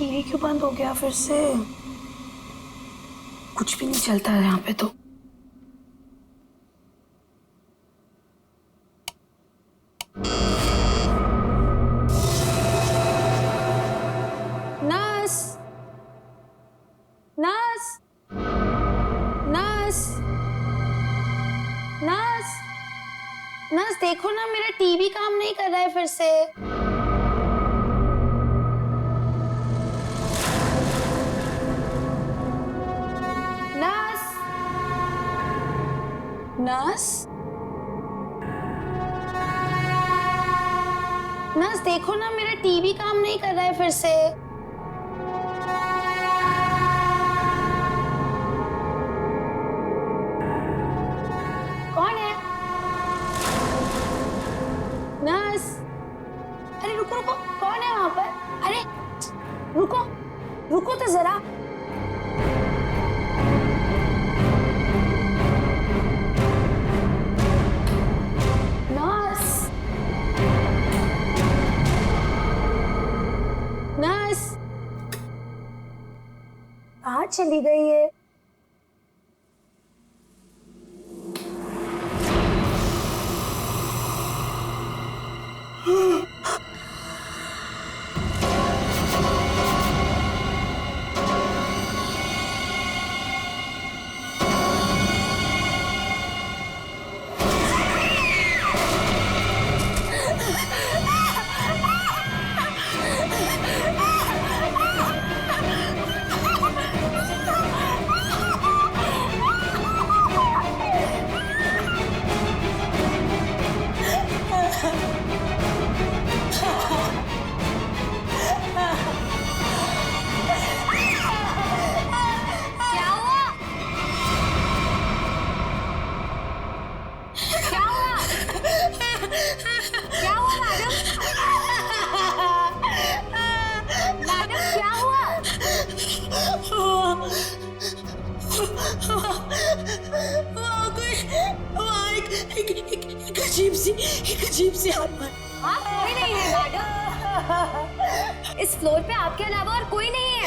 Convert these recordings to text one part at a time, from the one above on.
TV क्यों बंद हो गया फिर से? कुछ भी नहीं चलता है यहाँ पे तो। Nurse, nurse, nurse, nurse, nurse देखो ना, मेरा टीवी काम नहीं कर रहा है फिर से। नर्स, नर्स, नर्स देखो ना, मेरा टीवी काम नहीं कर रहा है फिर से। कौन है? नर्स, अरे रुको रुको, कौन है वहां पर? अरे रुको, रुको तो जरा। नर्स, नर्स कहाँ चली गई है? एक अजीब सी आत्मा है। हाँ, कोई नहीं है मैडम। इस फ्लोर पे आपके अलावा और कोई नहीं है।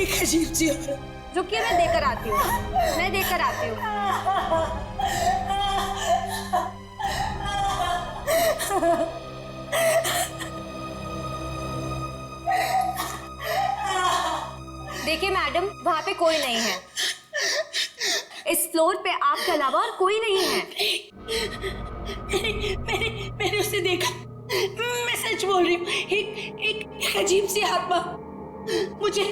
एक अजीब सी औरत। रुकिए, मैं देकर आती हूँ, मैं देकर आती हूँ। देखिए मैडम, वहाँ पे कोई नहीं है। इस फ्लोर पे आपके अलावा और कोई नहीं है। मैंने उसे देखा, मैं सच बोल रही हूँ। एक अजीब सी आत्मा। मुझे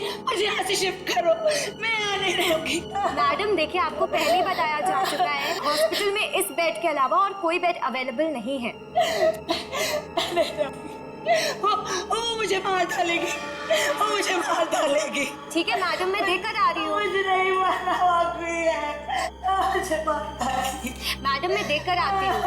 यहाँ से शिफ्ट करो, मैं यहाँ नहीं रहूंगी। मैडम देखिए, आपको पहले ही बताया जा चुका है, हॉस्पिटल में इस बेड के अलावा और कोई बेड अवेलेबल नहीं है। वो मुझे मार डालेगी, वो मुझे मार डालेगी। ठीक है मैडम, मैं देकर आ रही हूँ। मुझे नहीं मारना बाकी है, मुझे मार डालेगी। मैडम मैं देकर आती हूँ।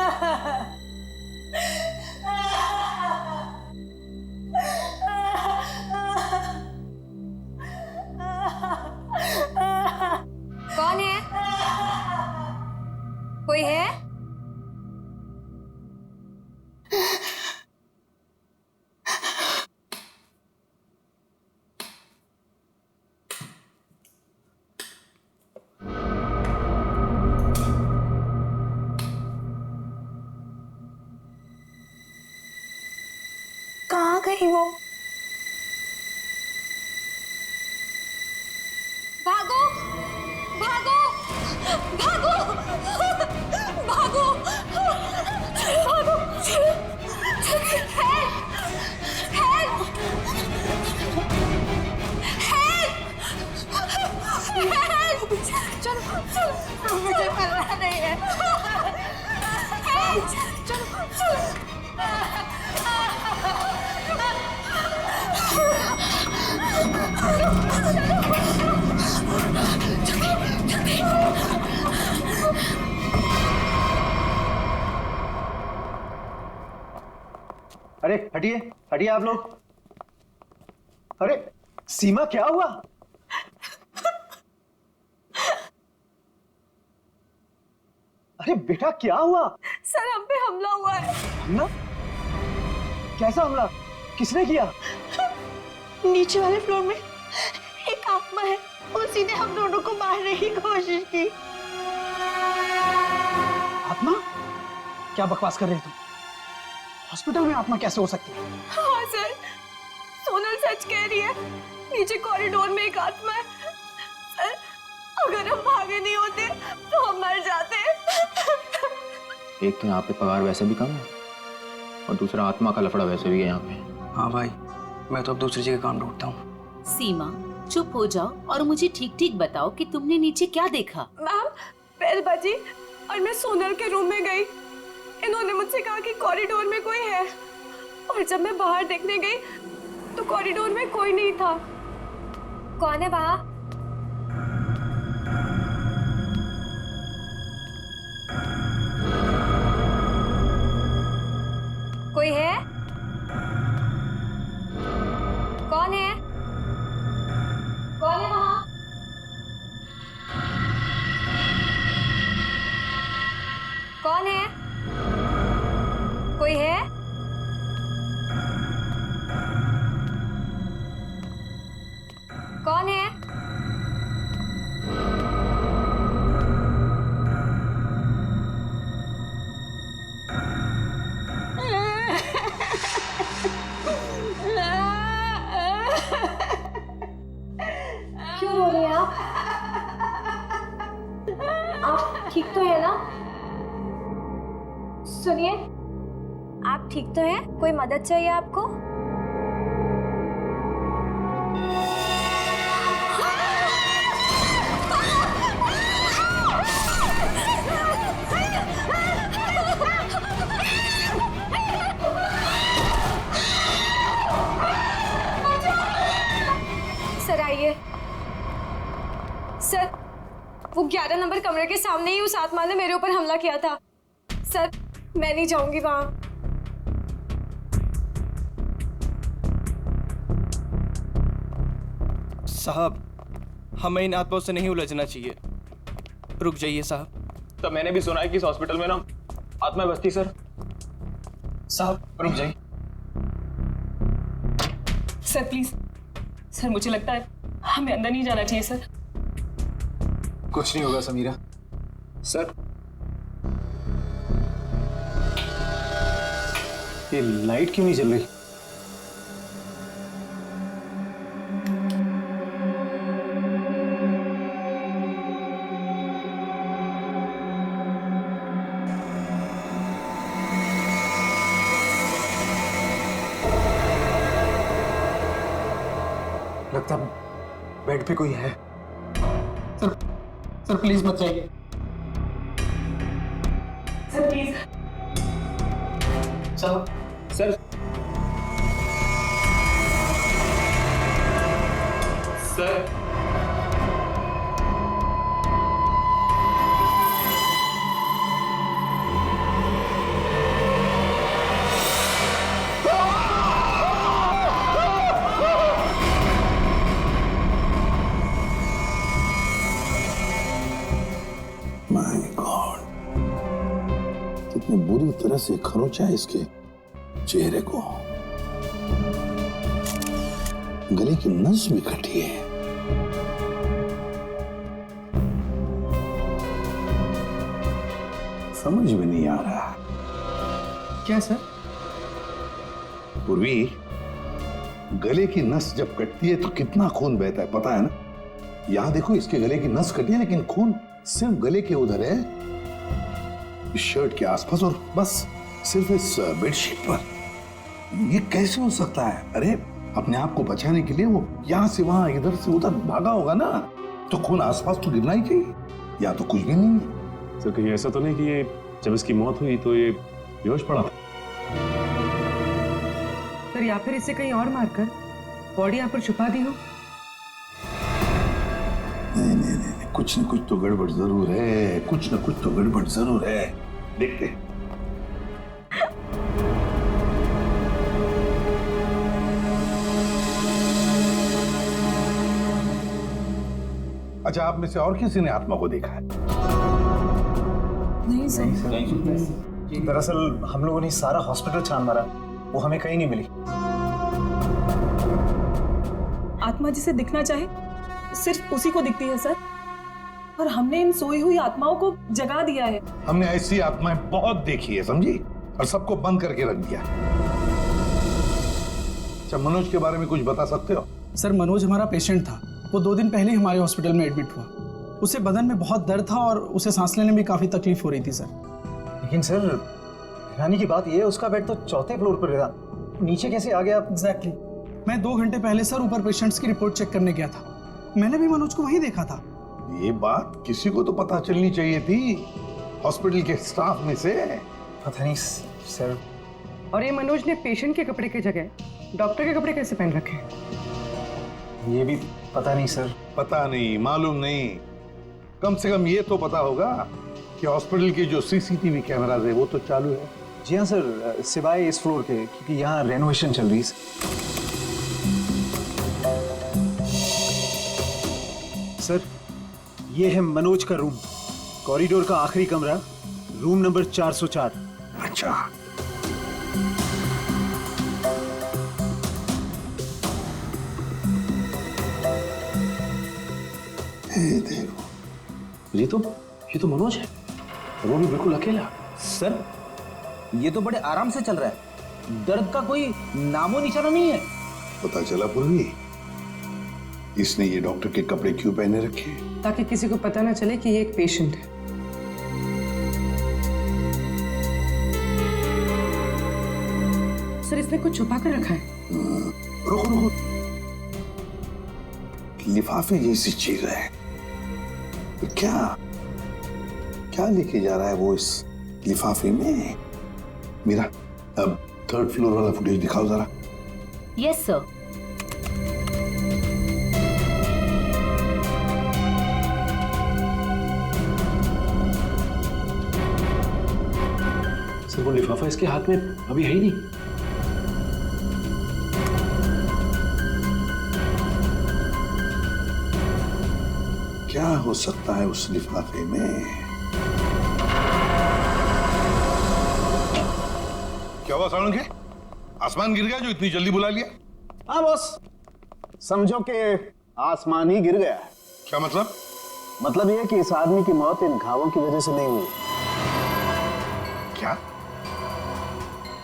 कौन है? कोई है? कहाँ गई वो? भागो, भागो, भागो, भागो, भागो, हेल्प, हेल्प, हेल्प, चलो, चलो, मुझे मरना नहीं है। चलो, चलो। अरे हटिए, हटिए आप लोग। अरे सीमा, क्या हुआ? अरे बेटा, क्या हुआ? सर, हम पे हमला हुआ है। हमला? कैसा हमला? किसने किया? नीचे वाले फ्लोर में एक आत्मा है, उसी ने हम दोनों को मारने की कोशिश की। आत्मा? क्या बकवास कर रही तुम? हॉस्पिटल में आत्मा कैसे हो सकती है? हाँ सर, सोनल सच कह रही है, नीचे कॉरिडोर में एक आत्मा है। सर, अगर हम भागे नहीं होते तो हम मर जाते। एक तो यहाँ पे पगार वैसे भी कम है और दूसरा आत्मा का लफड़ा वैसे भी है यहाँ पे। हाँ भाई, मैं तो अब दूसरी जगह काम ढूंढता हूँ। सीमा, चुप हो जाओ और मुझे ठीक ठीक बताओ कि तुमने नीचे क्या देखा। मैम, बेल बजी और मैं सोनल के रूम में गई। इन्होंने मुझसे कहा कि कॉरिडोर में कोई है, और जब मैं बाहर देखने गई तो कॉरिडोर में कोई नहीं था। कौन है वहाँ? कोई है? कौन है? कौन है वहाँ? कौन है? कोई है? कौन है? क्यों रो रही हैं आप? आप ठीक तो है ना? सुनिए, आप ठीक तो हैं? कोई मदद चाहिए आपको? सर आइए। सर, वो 11 नंबर कमरे के सामने ही उस आत्मा ने मेरे ऊपर हमला किया था। सर, मैं नहीं जाऊंगी वहां। साहब, हमें इन आत्माओं से नहीं उलझना चाहिए। रुक जाइए साहब। तो मैंने भी सुना है कि इस हॉस्पिटल में ना आत्मा बसती। सर साहब रुक जाइए। सर प्लीज, सर मुझे लगता है हमें अंदर नहीं जाना चाहिए सर। कुछ नहीं होगा समीरा। सर, ये लाइट क्यों नहीं जल रही? लगता बेड पे कोई है। सर प्लीज मत जाइए। Sir please. साहब, सर, सर, माय गॉड, कितने बुरी तरह से खरोंचा है इसके चेहरे को। गले की नस भी कटी है। समझ में नहीं आ रहा। क्या सर? पूर्वी, गले की नस जब कटती है तो कितना खून बहता है पता है ना? यहां देखो, इसके गले की नस कटी है लेकिन खून सिर्फ गले के उधर है, इस शर्ट के आसपास, और बस सिर्फ इस बेडशीट पर। ये कैसे हो सकता है? अरे अपने आप को बचाने के लिए वो यहां से वहां इधर से उधर भागा होगा ना, तो खून आसपास तो गिरना ही चाहिए, या तो कुछ भी नहीं है। सर कहीं ऐसा तो नहीं कि ये जब इसकी मौत हुई तो ये बेहोश पड़ा था? सर, या फिर इसे कहीं और मारकर बॉडी यहाँ पर छुपा दी हो। नहीं, कुछ न कुछ तो गड़बड़ जरूर है, कुछ न कुछ तो गड़बड़ जरूर है। देखते हैं। अच्छा, आप में से और किसी ने आत्मा को देखा है? नहीं सर। दरअसल हम लोगों ने सारा हॉस्पिटल छान मारा, वो हमें कहीं नहीं मिली। आत्मा जिसे दिखना चाहे सिर्फ उसी को दिखती है सर, और हमने इन सोई हुई आत्माओं को जगा दिया है। हमने ऐसी आत्माएं बहुत देखी है, समझी, और सबको बंद करके रख दिया। अच्छा, मनोज के बारे में कुछ बता सकते हो? सर मनोज हमारा पेशेंट था। वो 2 दिन पहले हमारे हॉस्पिटल में एडमिट हुआ। उसे बदन में बहुत दर्द था और उसे सांस लेने में काफी तकलीफ हो रही थी सर। लेकिन सर हैरानी की बात यह है उसका बेड तो 4थे फ्लोर पर था, नीचे कैसे आ गया? एग्जैक्टली। मैं 2 घंटे पहले सर ऊपर पेशेंट्स की रिपोर्ट चेक करने गया था। मैंने भी मनोज को वहीं देखा था। ये बात किसी को तो पता चलनी चाहिए थी, हॉस्पिटल के स्टाफ में से। पता नहीं सर। और ये मनोज ने पेशेंट के कपड़े की जगह डॉक्टर के कपड़े कैसे पहन रखे? ये भी पता नहीं सर। पता नहीं, मालूम नहीं, कम से कम ये तो पता होगा कि हॉस्पिटल के जो सीसीटीवी कैमरास है वो तो चालू है। जी हाँ सर, सिवाय इस फ्लोर के, क्योंकि यहाँ रेनोवेशन चल रही है। सर ये है मनोज का रूम, कॉरिडोर का आखिरी कमरा, रूम नंबर 404। अच्छा, देखो, ये तो मनोज है, वो भी बिल्कुल अकेला। सर ये तो बड़े आराम से चल रहा है, दर्द का कोई नामो निशाना नहीं है। पता चला पूर्वी, इसने ये डॉक्टर के कपड़े क्यों पहने रखे? ताकि किसी को पता ना चले कि ये एक पेशेंट है। सर इसने कुछ छुपा कर रखा है। रुको, लिफाफे जैसी चीज है, क्या लेके जा रहा है वो इस लिफाफे में? मीरा, अब 3rd फ्लोर वाला फुटेज दिखाओ जरा। Yes sir. सर वो लिफाफा इसके हाथ में अभी है ही नहीं। क्या हो सकता है उस लिफाफे में? क्या हुआ सालू के? आसमान गिर गया जो इतनी जल्दी बुला लिया? हाँ बॉस, समझो कि आसमान ही गिर गया है। क्या मतलब? मतलब ये कि इस आदमी की मौत इन घावों की वजह से नहीं हुई। क्या?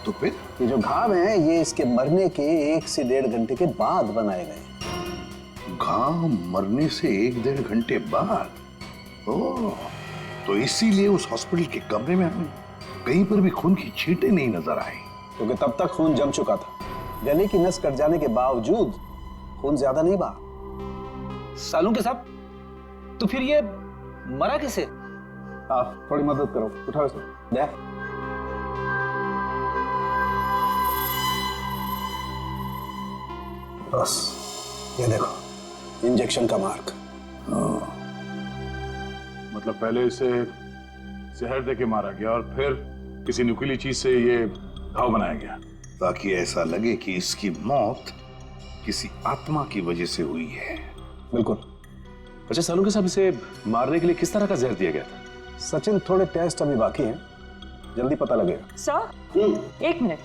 तो फिर? ये जो घाव हैं ये इसके मरने के 1 से 1.5 घंटे के बाद बनाए गए। घाव मरने से 1-1.5 घंटे बाद? ओह, तो इसीलिए उस हॉस्पिटल के कमरे में हमें कहीं पर भी खून की छींटें नहीं नजर आई। क्योंकि तब तक खून जम चुका था। गले की नस कट जाने के बावजूद खून ज्यादा नहीं बहा। सालू के साहब, तो फिर ये मरा कैसे? आप थोड़ी मदद करो, उठाओ इसे। दे। बस ये देखो, इंजेक्शन का मार्क। मतलब पहले इसे जहर देके मारा गया और फिर किसी नुकीली चीज से ये घाव बनाया गया, ताकि ऐसा लगे कि इसकी मौत किसी आत्मा की वजह से हुई है। बिल्कुल। अच्छा सालू के साहब, इसे मारने के लिए किस तरह का जहर दिया गया था? सचिन, थोड़े टेस्ट अभी बाकी हैं, जल्दी पता लगेगा। Sir 1 minute.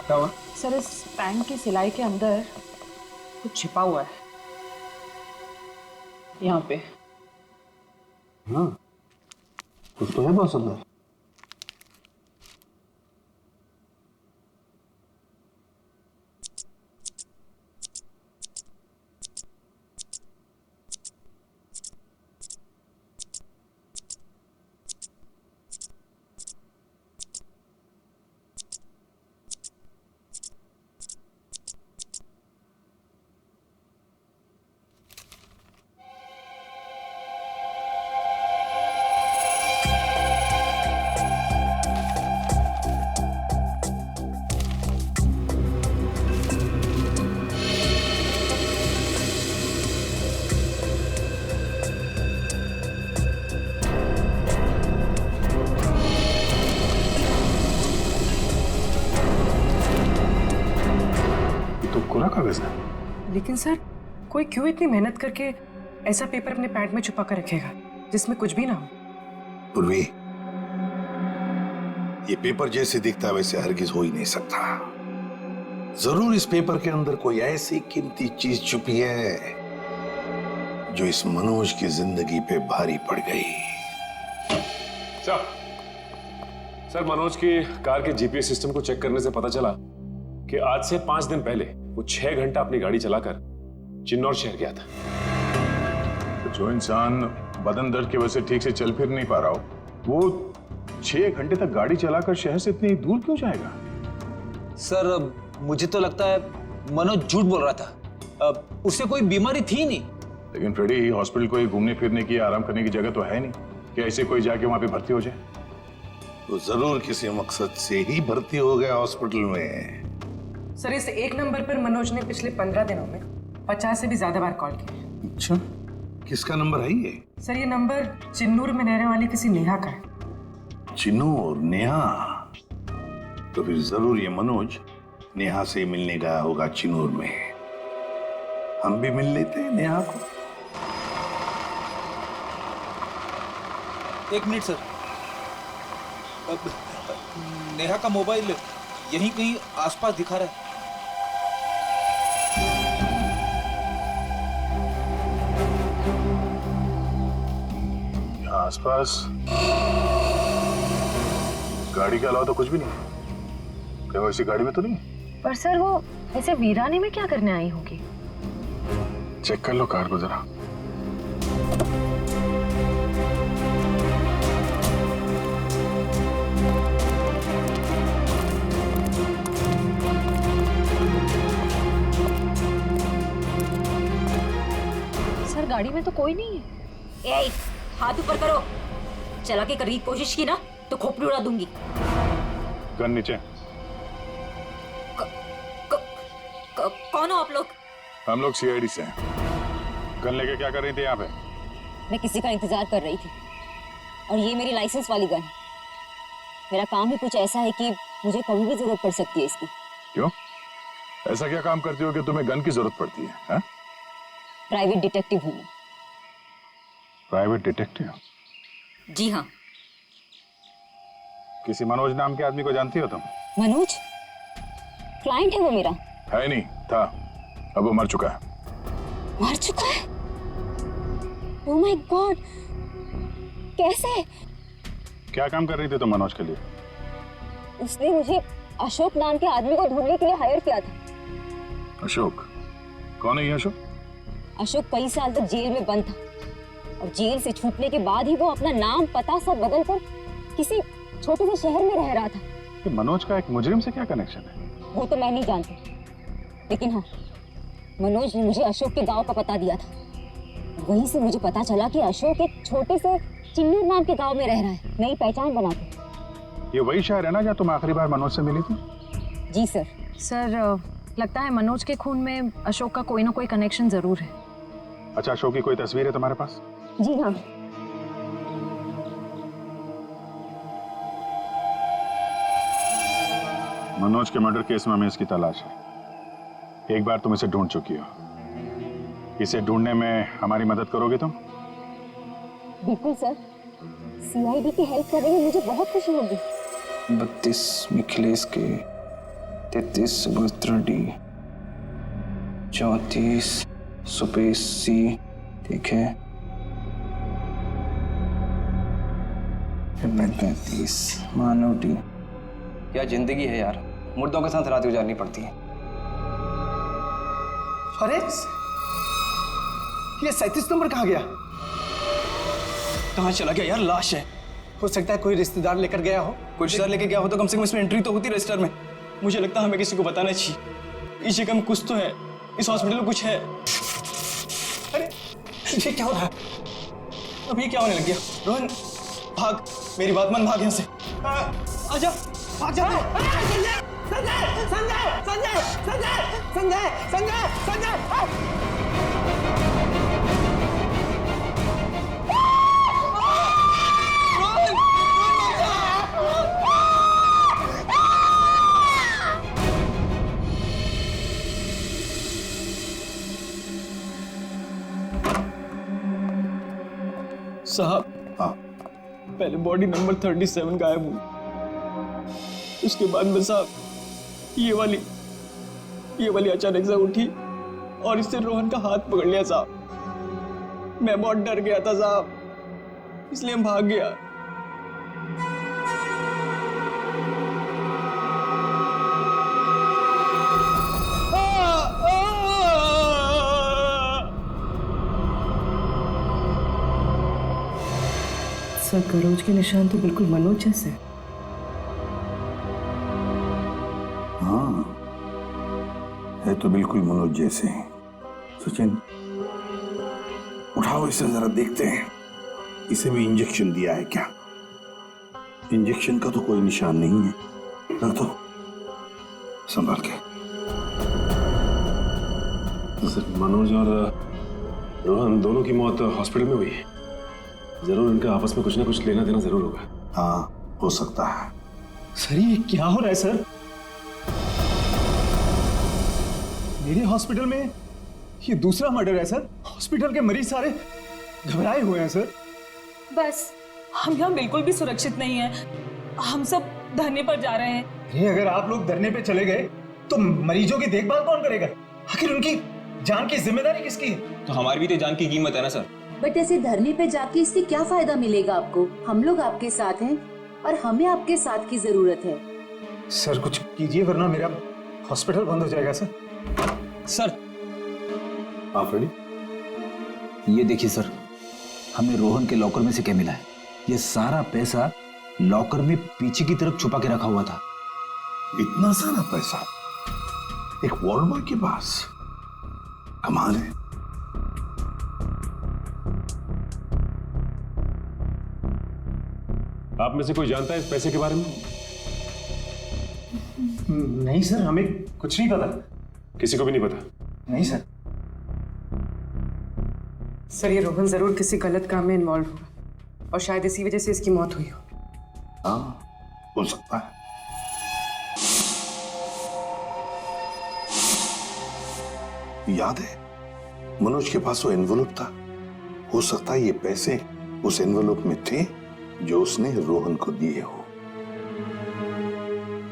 क्या हुआ? सर इस पैंट की सिलाई के अंदर कुछ छिपा हुआ है, यहाँ पे। हाँ, कुछ तो है बॉस अंदर। कागज है। लेकिन सर कोई क्यों इतनी मेहनत करके ऐसा पेपर अपने पैंट में छुपा कर रखेगा जिसमें कुछ भी ना हो? पूर्वी, ये पेपर जैसे दिखता है वैसे हरगिज हो ही नहीं सकता। जरूर इस पेपर के अंदर कोई ऐसी कीमती चीज छुपी है जो इस मनोज की जिंदगी पे भारी पड़ गई। सर, मनोज की कार के जीपीएस सिस्टम को चेक करने से पता चला कि आज से 5 दिन पहले वो 6 घंटा अपनी गाड़ी चलाकर चिन्नौर शहर गया था। तो जो इंसान बदन दर्द की वजह से ठीक से चल फिर नहीं पा रहा हो, वो 6 घंटे तक गाड़ी चलाकर शहर से इतनी दूर क्यों जाएगा? सर, मुझे तो लगता है मनोज झूठ बोल रहा था। उसे कोई बीमारी थी नहीं। लेकिन फ्रेडी, हॉस्पिटल कोई घूमने फिरने की, आराम करने की जगह तो है नहीं कि ऐसे कोई जाके वहां पे भर्ती हो जाए। तो जरूर किसी मकसद से ही भर्ती हो गया हॉस्पिटल में। सर, इस एक नंबर पर मनोज ने पिछले 15 दिनों में 50 से भी ज्यादा बार कॉल किया। अच्छा, किसका नंबर है ये? सर, ये नंबर चिन्नूर में रहने वाली किसी नेहा का है। चिन्नूर? नेहा? तो फिर जरूर ये मनोज नेहा से मिलने गया होगा चिन्नूर में। हम भी मिल लेते हैं नेहा को। 1 मिनट सर। नेहा का मोबाइल यहीं कहीं आसपास दिखा रहा है। यहाँ आसपास गाड़ी के अलावा तो कुछ भी नहीं। क्या वो इसी गाड़ी में तो नहीं? पर सर, वो ऐसे वीराने में क्या करने आई होगी? चेक कर लो कार को जरा। सर, गाड़ी में तो कोई नहीं है। ए, हाथ ऊपर करो। चला के करने की कोशिश की ना तो खोपड़ी उड़ा दूंगी। गन नीचे। कौन हो आप लोग? हम लोग सीआईडी से हैं। गन लेके क्या कर रही थी यहाँ पे? मैं किसी का इंतजार कर रही थी और ये मेरी लाइसेंस वाली गन। मेरा काम ही कुछ ऐसा है कि मुझे कभी भी जरूरत पड़ सकती है इसकी। क्यों? ऐसा क्या काम करती हो कि तुम्हें गन की जरूरत पड़ती है? हा? प्राइवेट डिटेक्टिव हूँ मैं। Private detective? जी हाँ। किसी मनोज नाम के आदमी को जानती हो तुम? मनोज? क्लाइंट है वो मेरा। है नहीं था, अब वो मर चुका है। मर चुका है? ओह माय गॉड, कैसे? क्या काम कर रही थी तुम मनोज के लिए? उसने मुझे अशोक नाम के आदमी को ढूंढने के लिए हायर किया था। अशोक? कौन है ये अशोक? अशोक कई साल तक जेल में बंद था और जेल से छूटने के बाद ही वो अपना नाम पता सब बदल कर किसी छोटे से शहर में रह रहा था। कि मनोज का एक मुजरिम से क्या कनेक्शन है? वो तो मैं नहीं जानती, लेकिन हाँ, मनोज ने मुझे अशोक के गांव का पता दिया था। वहीं से मुझे पता चला कि अशोक एक छोटे से चिन्नूर नाम के गांव में रह रहा है, नई पहचान बना के। ये वही शहर है ना जहाँ तुम आखिरी बार मनोज से मिली थी? जी सर। सर, लगता है मनोज के खून में अशोक का कोई ना कोई कनेक्शन जरूर है। अच्छा, अशोक की कोई तस्वीर है तुम्हारे पास? जी हाँ। मनोज के मर्डर केस में हमें इसकी तलाश है। एक बार तुम इसे ढूंढ चुकी हो, इसे ढूंढने में हमारी मदद करोगे तुम? बिल्कुल सर, सीआईडी की हेल्प करने में मुझे बहुत खुशी होगी। 32 मिखिलेश के, 33 सुभद्रा डी, 34 सुपेश सी, ठीक है, 35 मानव डी। क्या जिंदगी है यार, मुर्दों के साथ रात गुजारनी पड़ती है। अरे ये 37 नंबर कहाँ गया? कहाँ चला गया यार? लाश है, हो सकता है कोई रिश्तेदार लेकर गया हो। कोई रिश्तेदार लेकर गया हो तो कम से कम इसमें एंट्री तो होती रजिस्टर में। मुझे लगता है हमें किसी को बताना चाहिए। इस जगह में कुछ तो है, इस हॉस्पिटल में कुछ है। अरे ये क्या हो रहा है? अब ये क्या होने लग गया? रोहन भाग, मेरी बात मान, भाग यहाँ से। आजा, भाग जा। संजय, संजय, संजय, संजय, संजय, संजय, संजय, संजय। साहब, पहले बॉडी नंबर 37 गायब हुई, उसके बाद में साहब ये वाली ये वाली अचानक से उठी और इससे रोहन का हाथ पकड़ लिया साहब। मैं बहुत डर गया था साहब, इसलिए हम भाग गया। सर गरोज के निशान तो बिल्कुल मनोज जैसे। हाँ, है तो बिल्कुल मनोज जैसे। सचिन, उठाओ इसे जरा देखते हैं, इसे भी इंजेक्शन दिया है क्या? इंजेक्शन का तो कोई निशान नहीं है। रख दो, संभाल के। सर, मनोज और रोहन दोनों की मौत हॉस्पिटल में हुई है। जरूर इनका आपस में कुछ ना कुछ लेना देना जरूर होगा। हाँ, हो सकता है। सर ये क्या हो रहा है सर? मेरे हॉस्पिटल में ये दूसरा मर्डर है सर। हॉस्पिटल के मरीज सारे घबराए हुए हैं सर। बस हम यहाँ बिल्कुल भी सुरक्षित नहीं है। हम सब धरने पर जा रहे हैं। अरे अगर आप लोग धरने पे चले गए तो मरीजों की देखभाल कौन करेगा? आखिर उनकी जान की जिम्मेदारी किसकी है? तो हमारी भी तो जान की कीमत है ना सर। बट ऐसे धरने पे जाके इससे क्या फायदा मिलेगा आपको? हम लोग आपके साथ हैं और हमें आपके साथ की जरूरत है। सर कुछ कीजिए वरना मेरा हॉस्पिटल बंद हो जाएगा सर। सर आप रेडी? ये देखिए सर, हमें रोहन के लॉकर में से क्या मिला है। ये सारा पैसा लॉकर में पीछे की तरफ छुपा के रखा हुआ था। इतना सारा पैसा एक वॉर्ड बॉय के पास? कमाल है। आप में से कोई जानता है इस पैसे के बारे में? नहीं सर, हमें कुछ नहीं पता। किसी को भी नहीं पता? नहीं सर। सर ये रोहन जरूर किसी गलत काम में इन्वॉल्व होगा और शायद इसी वजह से इसकी मौत हुई हो। हाँ, हो सकता है। याद है मनोज के पास वो एनवेलप था। हो सकता है ये पैसे उस एनवेलप में थे जो उसने रोहन को दिए हो।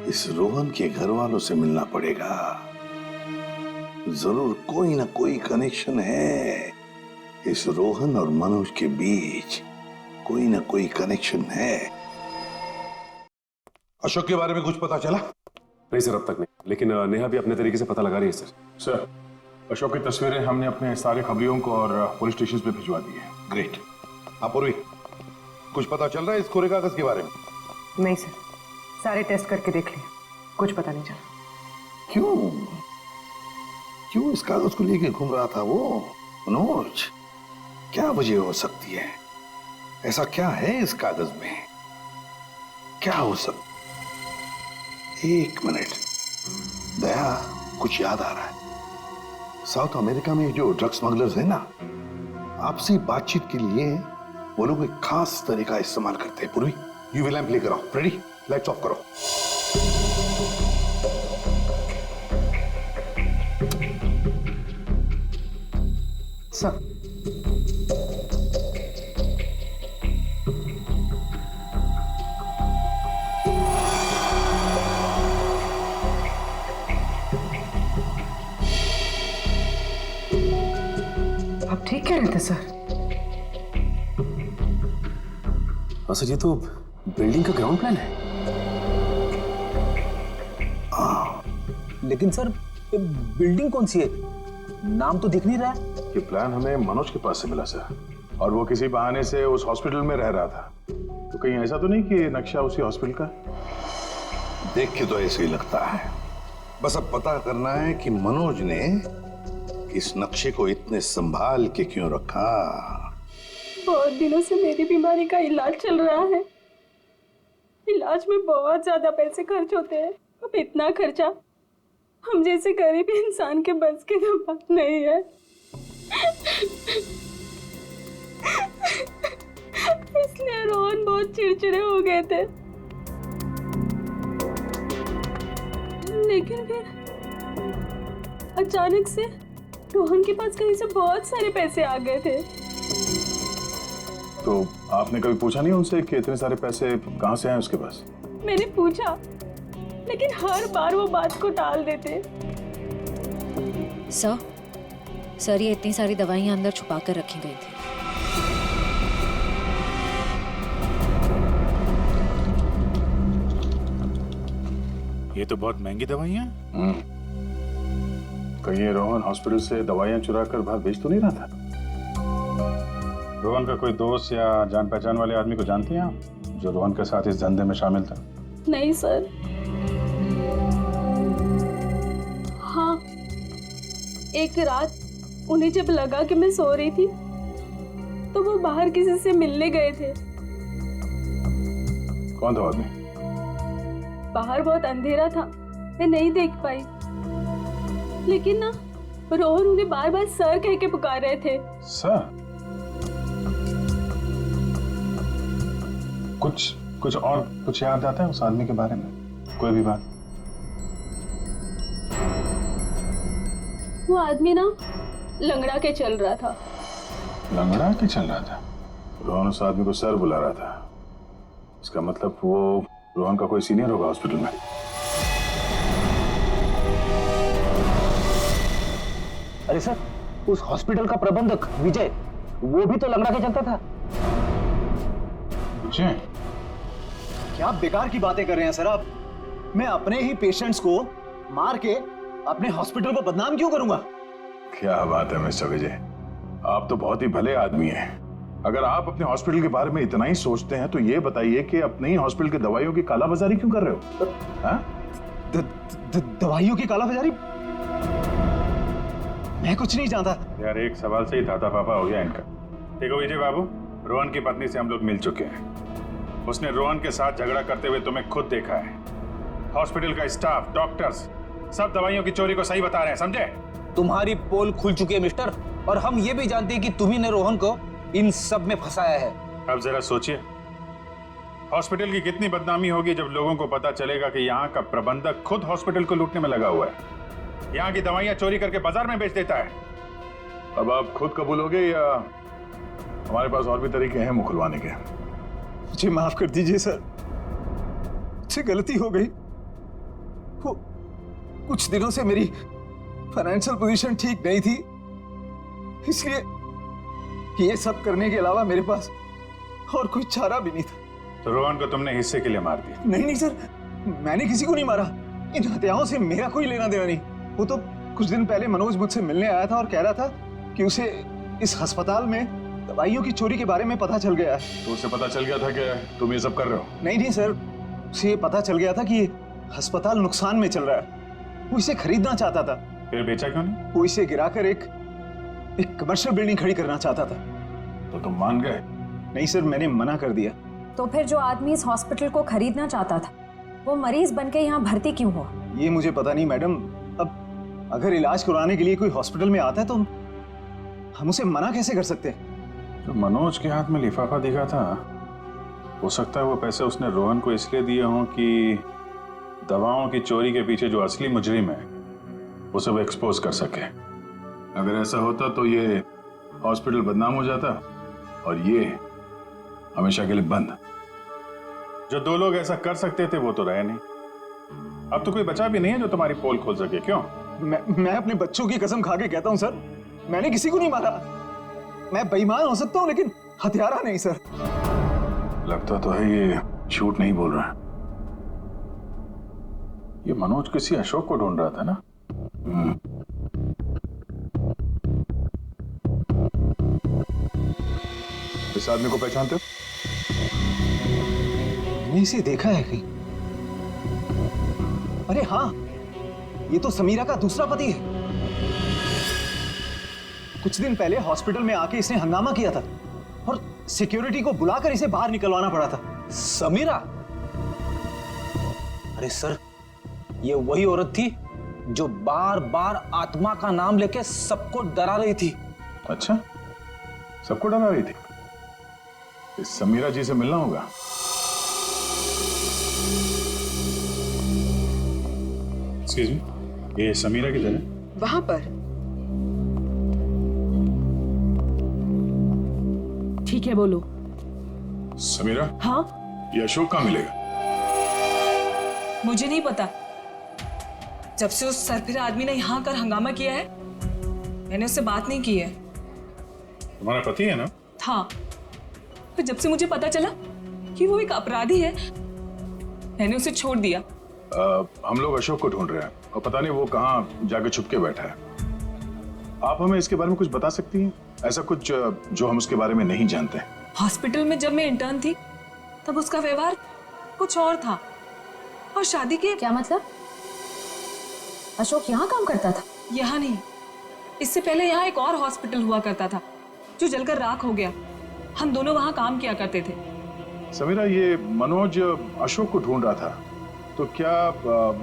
इस रोहन के घर वालों से मिलना पड़ेगा। जरूर कोई ना कोई कनेक्शन है इस रोहन और मनोज के बीच। कोई ना कोई कनेक्शन है। अशोक के बारे में कुछ पता चला? नहीं सर, अब तक नहीं, लेकिन नेहा भी अपने तरीके से पता लगा रही है सर। सर, अशोक की तस्वीरें हमने अपने सारे खबरियों को और पुलिस स्टेशन पे भिजवा दी है। ग्रेट। अपूर्वी, कुछ पता चल रहा है इस कोरे कागज के बारे में? नहीं सर, सारे टेस्ट करके देख लिए, कुछ पता नहीं चला। क्यों इस कागज को लेके घूम रहा था वो मनोज? क्या वजह हो सकती है? ऐसा क्या है इस कागज में? क्या हो सकता? एक मिनट, दया, कुछ याद आ रहा है। साउथ अमेरिका में जो ड्रग स्मगलर्स है ना, आपसी बातचीत के लिए वो लोग एक खास तरीका इस्तेमाल करते हैं। पूर्वी, यूवी लैंप लेकर आओ। रेडी? लाइट्स ऑफ करो। सर आप ठीक कह रहे थे सर। हाँ सर, ये तो बिल्डिंग का ग्राउंड प्लान है। लेकिन सर बिल्डिंग कौन सी है? नाम तो दिख नहीं रहा है। ये प्लान हमें मनोज के पास से मिला सर, और वो किसी बहाने से उस हॉस्पिटल में रह रहा था। तो कहीं ऐसा तो नहीं कि नक्शा उसी हॉस्पिटल का? देख के तो ऐसे ही लगता है। बस अब पता करना है कि मनोज ने इस नक्शे को इतने संभाल के क्यों रखा। बहुत दिनों से मेरी बीमारी का इलाज चल रहा है। इलाज में बहुत ज्यादा पैसे खर्च होते हैं। अब इतना खर्चा हम जैसे गरीब इंसान के बस की तो बात नहीं है। इसलिए रोहन बहुत चिड़चिड़े हो गए थे। लेकिन फिर अचानक से रोहन के पास कहीं से बहुत सारे पैसे आ गए थे। तो आपने कभी पूछा नहीं उनसे कि इतने सारे पैसे कहाँ से आए उसके पास? मैंने पूछा, लेकिन हर बार वो बात को टाल देते। सर ये इतनी सारी दवाइयां अंदर छुपा कर रखी गई थी। ये तो बहुत महंगी दवाइयां हैं। कहीं ये रोहन हॉस्पिटल से दवाइयां चुरा कर बाहर बेच तो नहीं रहा था? रोहन का कोई दोस्त या जान पहचान वाले आदमी को जानती हैं आप, जो रोहन के साथ इस धंधे में शामिल था? नहीं सर। हाँ, एक रात उन्हें जब लगा कि मैं सो रही थी तो वो बाहर किसी से मिलने गए थे। कौन था आदमी? बाहर बहुत अंधेरा था, मैं नहीं देख पाई, लेकिन ना रोहन उन्हें बार बार सर कह के पुकार रहे थे। सर? कुछ और कुछ याद आता है उस आदमी के बारे में? कोई भी बात? वो आदमी ना लंगड़ा के चल रहा था। लंगड़ा के चल रहा था? रोहन उस आदमी को सर बुला रहा था। इसका मतलब वो रोहन का कोई सीनियर होगा हॉस्पिटल में। अरे सर, उस हॉस्पिटल का प्रबंधक विजय, वो भी तो लंगड़ा के चलता था। विजय? क्या बेकार की बातें कर रहे हैं सर आप? मैं अपने ही पेशेंट्स को मार के अपने हॉस्पिटल को बदनाम क्यों करूंगा? क्या बात है मिस्टर विजय, आप तो बहुत ही भले आदमी हैं। अगर आप अपने हॉस्पिटल के बारे में इतना ही सोचते हैं तो ये बताइए कि अपने ही हॉस्पिटल की दवाइयों की कालाबाजारी क्यों कर रहे हो? दवाइयों की कालाबाजारी? मैं कुछ नहीं जानता यार। एक सवाल से ही दादा पापा हो गया इनका। देखो विजय बाबू, रोहन की पत्नी से हम लोग मिल चुके हैं। उसने रोहन के साथ झगड़ा करते हुए तुम्हें खुद देखा है। हॉस्पिटल का स्टाफ, डॉक्टर्स सब दवाइयों की चोरी को सही बता रहे हैं, समझे? तुम्हारी पोल खुल चुकी है मिस्टर, और हम ये भी जानते हैं कि तुम्ही ने रोहन को इन सब में फंसाया है। अब जरा सोचिए, हॉस्पिटल की कितनी बदनामी होगी जब लोगों को पता चलेगा कि यहाँ का प्रबंधक खुद हॉस्पिटल को लूटने में लगा हुआ है, यहाँ की दवाइयाँ चोरी करके बाजार में बेच देता है। अब आप खुद कबूलोगे या हमारे पास और भी तरीके हैं मुंह खुलवाने के? मुझे माफ कर दीजिए सर, मुझसे गलती हो गई। वो कुछ दिनों से मेरी फाइनेंशियल पोजीशन ठीक नहीं थी, इसलिए ये सब करने के अलावा मेरे पास और कोई चारा भी नहीं था। तो रोहन को तुमने हिस्से के लिए मार दिया? नहीं सर, मैंने किसी को नहीं मारा। इन हत्याओं से मेरा कोई लेना देना नहीं। वो तो कुछ दिन पहले मनोज मुझसे मिलने आया था और कह रहा था कि उसे इस अस्पताल में दवाइयों की चोरी के बारे में पता चल गया है। तो उसे पता चल गया था कि तुम ये सब कर रहे हो? नहीं सर, उसे पता चल गया था कि अस्पताल नुकसान में चल रहा है। वो इसे खरीदना चाहता था। फिर बेचा क्यों नहीं? वो इसे गिराकर एक कमर्शियल बिल्डिंग खड़ी करना चाहता था। तो तुम मान गए? नहीं सर, मैंने मना कर दिया। तो फिर जो आदमी इस हॉस्पिटल को खरीदना चाहता था वो मरीज बनके यहाँ भर्ती क्यों हुआ? ये मुझे पता नहीं मैडम। अब अगर इलाज करवाने के लिए कोई हॉस्पिटल में आता है तो हम उसे मना कैसे कर सकते हैं? जो मनोज के हाथ में लिफाफा दिखा था, हो सकता है वो पैसे उसने रोहन को इसलिए दिए हों कि दवाओं की चोरी के पीछे जो असली मुजरिम है उसे वो एक्सपोज कर सके। अगर ऐसा होता तो ये हॉस्पिटल बदनाम हो जाता और ये हमेशा के लिए बंद। जो दो लोग ऐसा कर सकते थे वो तो रहे नहीं। अब तो कोई बचा भी नहीं है जो तुम्हारी पोल खोल सके। क्यों? मैं अपने बच्चों की कसम खा के कहता हूं सर, मैंने किसी को नहीं मारा। मैं बेईमान हो सकता हूं लेकिन हत्यारा नहीं सर। लगता तो है ये झूठ नहीं बोल रहा है। ये मनोज किसी अशोक को ढूंढ रहा था ना? इस आदमी को पहचानते हो? मैंने इसे देखा है कहीं। अरे हाँ, ये तो समीरा का दूसरा पति है। कुछ दिन पहले हॉस्पिटल में आके इसने हंगामा किया था और सिक्योरिटी को बुलाकर इसे बाहर निकलवाना पड़ा था। समीरा? अरे सर, ये वही औरत थी जो बार बार आत्मा का नाम लेके सबको डरा रही थी। अच्छा, सबको डरा रही थी? इस समीरा जी से मिलना होगा। एक्सक्यूज मी, ये समीरा किधर है? वहां पर। ठीक है, बोलो। समीरा? हाँ? ये अशोक कहाँ मिलेगा? मुझे नहीं पता। जब से उस सरफिरा आदमी ने यहाँ कर हंगामा किया है मैंने उससे बात नहीं की है। तुम्हारा पति है ना? था, फिर जब से मुझे पता चला कि वो एक अपराधी है, मैंने उसे छोड़ दिया। हम लोग अशोक को ढूंढ रहे हैं और पता नहीं वो कहाँ जाके छुप के बैठा है। आप हमें इसके बारे में कुछ बता सकती हैं? ऐसा कुछ जो हम उसके बारे में नहीं जानते। हॉस्पिटल में जब मैं इंटर्न थी तब उसका व्यवहार कुछ और था, और शादी के। क्या मतलब? अशोक यहाँ काम करता था? यहाँ नहीं, इससे पहले यहाँ एक और हॉस्पिटल हुआ करता था जो जलकर राख हो गया। हम दोनों वहाँ काम किया करते थे। समीरा, ये मनोज अशोक को ढूंढ रहा था, तो क्या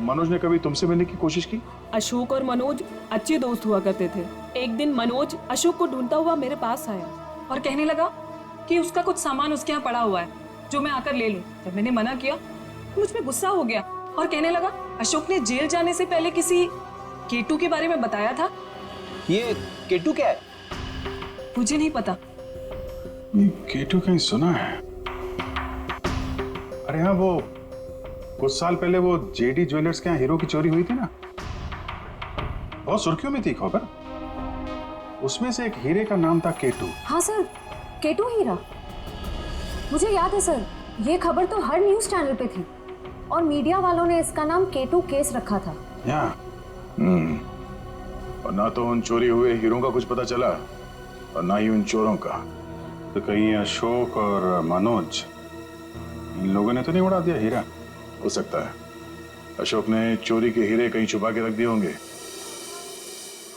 मनोज ने कभी तुमसे मिलने की कोशिश की? अशोक और मनोज अच्छे दोस्त हुआ करते थे। एक दिन मनोज अशोक को ढूंढता हुआ मेरे पास आया और कहने लगा कि उसका कुछ सामान उसके यहाँ पड़ा हुआ है जो मैं आकर ले लूं। जब मैंने मना किया तो मुझ में गुस्सा हो गया और कहने लगा अशोक ने जेल जाने से पहले किसी केटू के बारे में बताया था। ये केटू क्या है? मुझे नहीं पता। केटू कहीं सुना है? अरे हाँ, वो कुछ साल पहले वो जेडी ज्वेलर्स के यहाँ हीरो की चोरी हुई थी ना, बहुत सुर्खियों में थी खबर। उसमें से एक हीरे का नाम था केटू। हाँ सर, केटू हीरा, मुझे याद है सर। ये खबर तो हर न्यूज चैनल पे थी और मीडिया वालों ने इसका नाम केटू केस रखा था। और ना तो उन चोरी हुए हीरों का कुछ पता चला और ना ही उन चोरों का। तो कहीं अशोक और मनोज, इन लोगों ने तो नहीं उड़ा दिया हीरा? हो सकता है अशोक ने चोरी के हीरे कहीं छुपा के रख दिए होंगे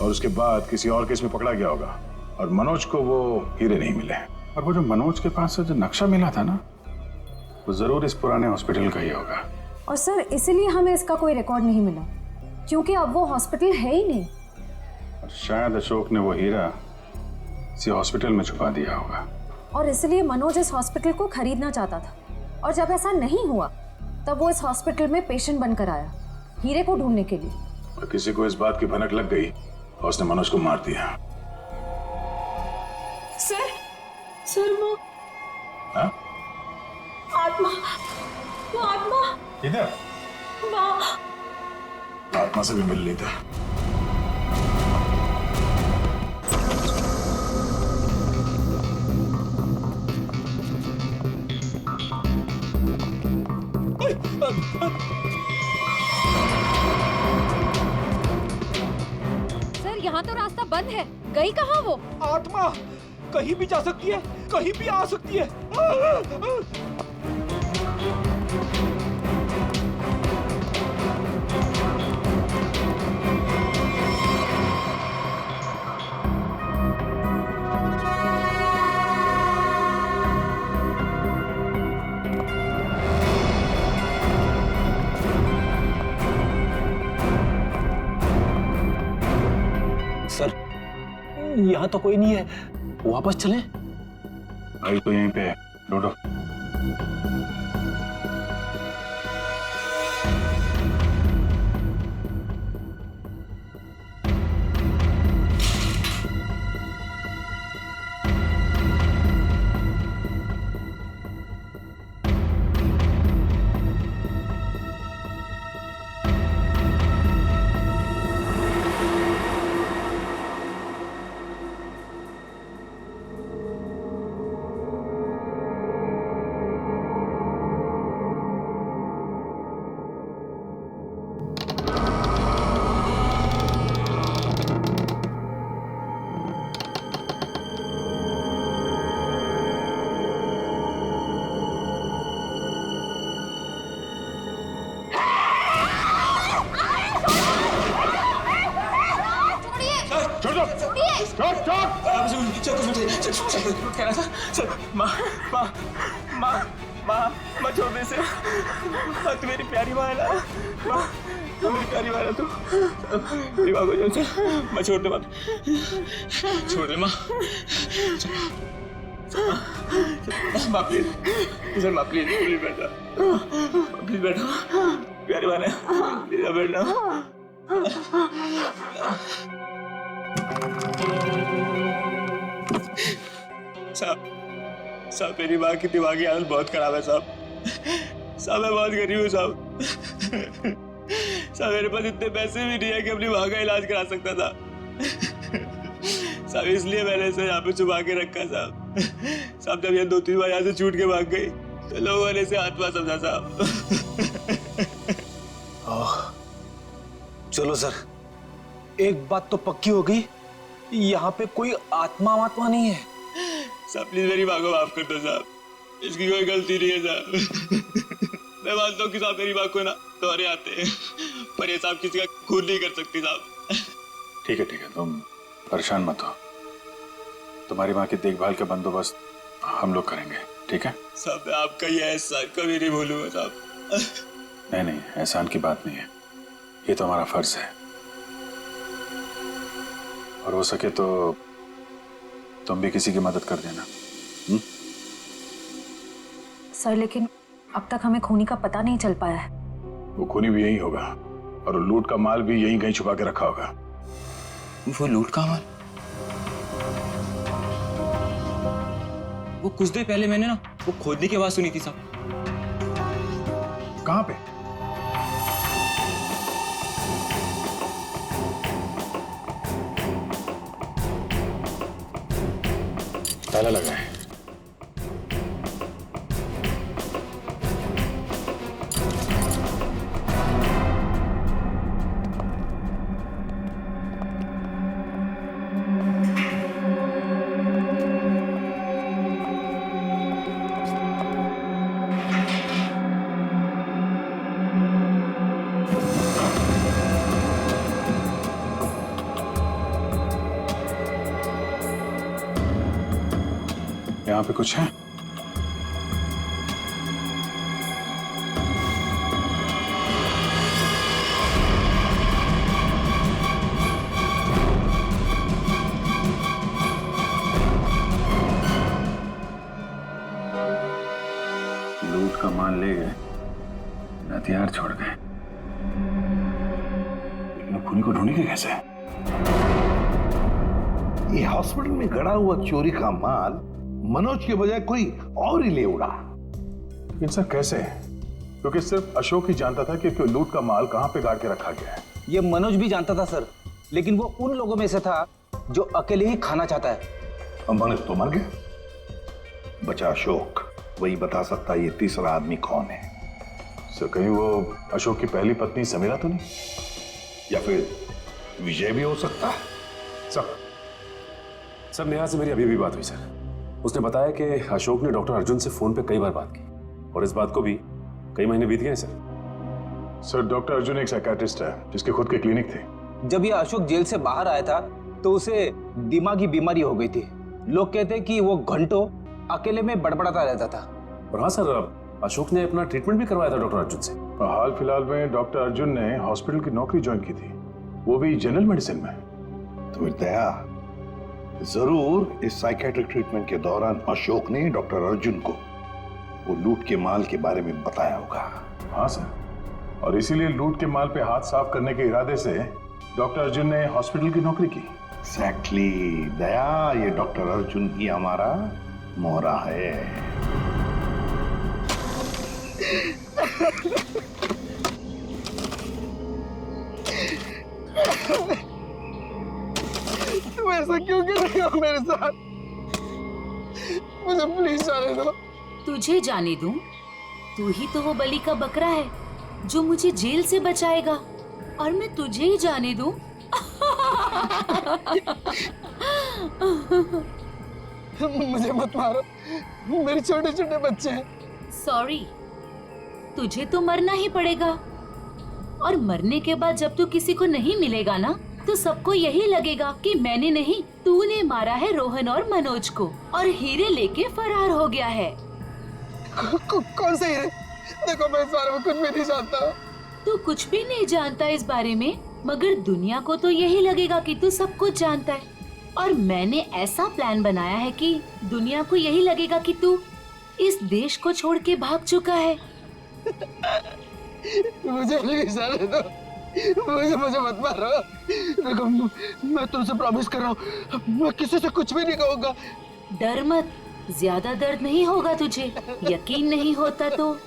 और उसके बाद किसी और केस में पकड़ा गया होगा और मनोज को वो हीरे नहीं मिले। और वो जो मनोज के पास से जो नक्शा मिला था ना, वो जरूर इस पुराने हॉस्पिटल का ही होगा। और सर इसीलिए हमें इसका कोई रिकॉर्ड नहीं मिला, क्योंकि अब वो हॉस्पिटल है ही नहीं। और शायद अशोक ने वो हीरा किसी हॉस्पिटल में छुपा दिया होगा। और इसलिए मनोज इस हॉस्पिटल को खरीदना चाहता था, और जब ऐसा नहीं हुआ तब वो इस हॉस्पिटल में पेशेंट बनकर आया हीरे को ढूंढने के लिए। और किसी को इस बात की भनक लग गई और उसने मनोज को मार दिया। सर वो हाँ? आत्मा, वो आत्मा इधर आत्मा से भी मिल लेता। सर यहाँ तो रास्ता बंद है, गई कहाँ वो? आत्मा कहीं भी जा सकती है, कहीं भी आ सकती है। सर यहाँ तो कोई नहीं है, वापस चलें? आई तो यहीं पे है, ढूंढो। माँ छोड़ दे इसे। माँ तू मेरी प्यारी माँ है ना, माँ तू मेरी प्यारी माँ है तू। मेरी माँ को माँ छोड़ दे, माँ छोड़ दे माँ। माँ प्लीज सर, माँ प्लीज प्लीज बैठा, प्लीज बैठा, प्यारी माँ ने प्लीज बैठना। साहब मेरी माँ की दिमागी हालत बहुत खराब है साहब। साहब मैं बहुत गरीब हूँ साहब। साहब मेरे पास इतने पैसे भी नहीं है कि अपनी माँ का इलाज करा सकता था। साहब इसलिए मैंने इसे यहाँ पे छुपा के रखा साहब। साहब जब ये 2-3 बार यहाँ से छूट के भाग गई तो लोगों ने इसे आत्मा समझा साहब। चलो सर, एक बात तो पक्की हो गई, यहाँ पे कोई आत्मा नहीं है। साहब प्लीज मेरी माँ को माफ कर दो साहब, इसकी कोई गलती नहीं है साहब। मैं मानता हूँ कि साहब मेरी माँ को ना दौरे आते हैं, पर ये साहब किसी का खून नहीं कर सकती साहब। ठीक है, तुम परेशान मत हो। तुम्हारी माँ की देखभाल का बंदोबस्त हम लोग करेंगे, ठीक है? साहब मैं आपका ये एहसान कभी नहीं भूलूंगा साहब। नहीं, एहसान की बात नहीं है, ये तो हमारा फर्ज है। और हो सके तो तुम भी किसी की मदद कर देना। सर लेकिन अब तक हमें खूनी का पता नहीं चल पाया है। वो खूनी भी यही होगा और लूट का माल भी यहीं कहीं छुपा के रखा होगा। वो लूट का माल? वो कुछ देर पहले मैंने ना वो खोदने की आवाज सुनी थी साहब। कहाँ पे? ताला लगा है। यहाँ पे कुछ है? लूट का माल ले गए, हथियार छोड़ गए, लेकिन खूनी को ढूंढेंगे कैसे? ये हॉस्पिटल में गड़ा हुआ चोरी का माल मनोज के बजाय कोई और ही ले उड़ा। लेकिन सर कैसे? क्योंकि सिर्फ अशोक ही जानता था कि लूट का माल कहां पे गाड़ के रखा गया है। ये मनोज भी जानता था सर, लेकिन वो उन लोगों में से था जो अकेले ही खाना चाहता है। मनोज तो मर गया, बचा अशोक, वही बता सकता है ये तीसरा आदमी कौन है। सर कहीं वो अशोक की पहली पत्नी समीरा तो नहीं? या फिर विजय भी हो सकता है। सर नेहा से मेरी अभी भी बात हुई सर। उसने बताया कि अशोक ने डॉक्टर अर्जुन से फोन पे कई बार बात की और इस बात को भी कई महीने बीत गए सर। डॉक्टर अर्जुन एक साइकियाट्रिस्ट है जिसके खुद के क्लिनिक थे। जब ये अशोक जेल से बाहर आया था तो उसे दिमागी बीमारी हो गई थी। लोग कहते हैं कि वो घंटों अकेले में बड़बड़ाता रहता था। और हाँ सर, अशोक ने अपना ट्रीटमेंट भी करवाया था डॉक्टर अर्जुन से। हाल फिलहाल में डॉक्टर अर्जुन ने हॉस्पिटल की नौकरी ज्वाइन की थी, वो भी जनरल मेडिसिन में। तो दया जरूर इस साइकेट्रिक ट्रीटमेंट के दौरान अशोक ने डॉक्टर अर्जुन को वो लूट के माल के बारे में बताया होगा। हाँ सर, और इसीलिए लूट के माल पे हाथ साफ करने के इरादे से डॉक्टर अर्जुन ने हॉस्पिटल की नौकरी की। एग्जैक्टली दया, ये डॉक्टर अर्जुन ही हमारा मोहरा है। तुम ऐसा क्यों कर रहे हो मेरे साथ? मुझे प्लीज जाने दो। तुझे जाने दूं? तू ही तो वो बलि का बकरा है जो मुझे जेल से बचाएगा, और मैं तुझे ही जाने दूं? मुझे मत मारो, मेरे छोटे छोटे बच्चे हैं। सॉरी, तुझे तो मरना ही पड़ेगा, और मरने के बाद जब तू किसी को नहीं मिलेगा ना, तो सबको यही लगेगा कि मैंने नहीं, तूने मारा है रोहन और मनोज को, और हीरे लेके फरार हो गया है। कौन से हीरे? देखो मैं इस बारे में कुछ भी नहीं जानता। तू कुछ भी नहीं जानता इस बारे में, मगर दुनिया को तो यही लगेगा कि तू सब कुछ जानता है, और मैंने ऐसा प्लान बनाया है कि दुनिया को यही लगेगा कि तू इस देश को छोड़ के भाग चुका है। मुझे प्लीज जाने दो, मुझे मत मारो। देखो मैं तुमसे प्रॉमिस कर रहा हूँ, मैं किसी से कुछ भी नहीं कहूँगा। डर मत, ज्यादा दर्द नहीं होगा तुझे। यकीन नहीं होता तो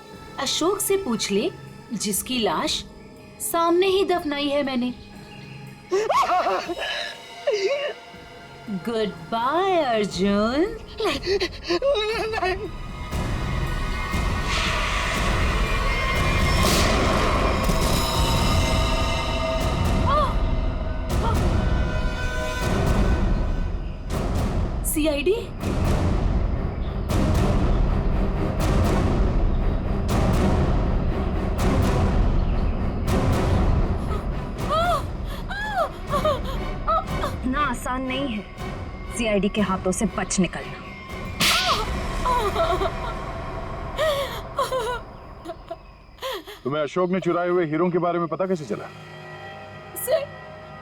अशोक से पूछ ले, जिसकी लाश सामने ही दफनाई है मैंने। Good bye Arjun. सीआईडी? इतना आसान नहीं है सीआईडी के हाथों से बच निकलना। तुम्हें अशोक ने चुराए हुए हीरों के बारे में पता कैसे चला? सर,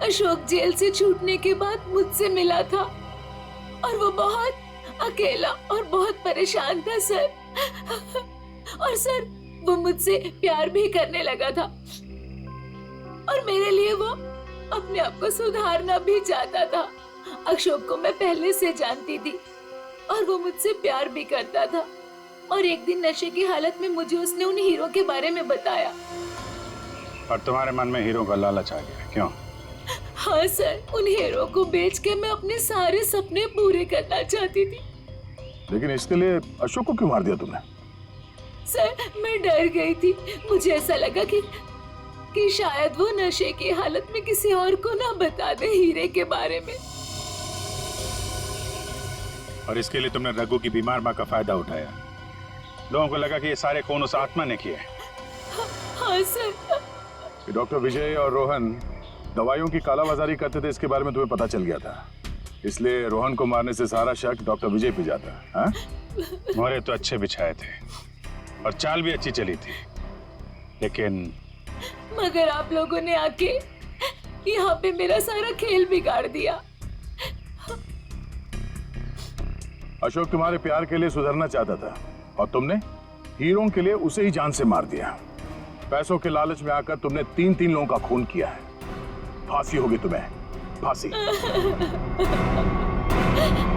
अशोक जेल से छूटने के बाद मुझसे मिला था और वो बहुत अकेला और बहुत परेशान था सर। और सर, वो मुझसे प्यार भी करने लगा था और मेरे लिए वो अपने आप को सुधारना भी चाहता था। अशोक को मैं पहले से जानती थी और वो मुझसे प्यार भी करता था। और एक दिन नशे की हालत में मुझे उसने उन हीरो के बारे में बताया। और तुम्हारे मन में हीरो का लालच आ गया, क्यों? हाँ सर, उन हीरो को बेच के मैं अपने सारे सपने पूरे करना चाहती थी। लेकिन इसके लिए अशोक को क्यों मार दिया तुमने? सर, मैं डर गई थी। मुझे ऐसा लगा कि शायद वो नशे की हालत में किसी और को ना बता दे हीरे के बारे में। और इसके लिए तुमने रघु की बीमार माँ का फायदा उठाया। लोगों को लगा कि ये सारे खून उस आत्मा ने किए। हाँ सर। डॉक्टर विजय और रोहन दवाइयों की कालाबाजारी करते थे, इसके बारे में तुम्हें पता चल गया था। इसलिए रोहन को मारने से सारा शक डॉक्टर विजय पे जाता। हाँ? मोहरे तो अच्छे बिछाए थे और चाल भी अच्छी चली थी, लेकिन मगर आप लोगों ने आके यहाँ पे मेरा सारा खेल बिगाड़ दिया। अशोक तुम्हारे प्यार के लिए सुधरना चाहता था और तुमने हीरों के लिए उसे ही जान से मार दिया। पैसों के लालच में आकर तुमने 3 लोगों का खून किया है। फांसी होगी तुम्हें, फांसी।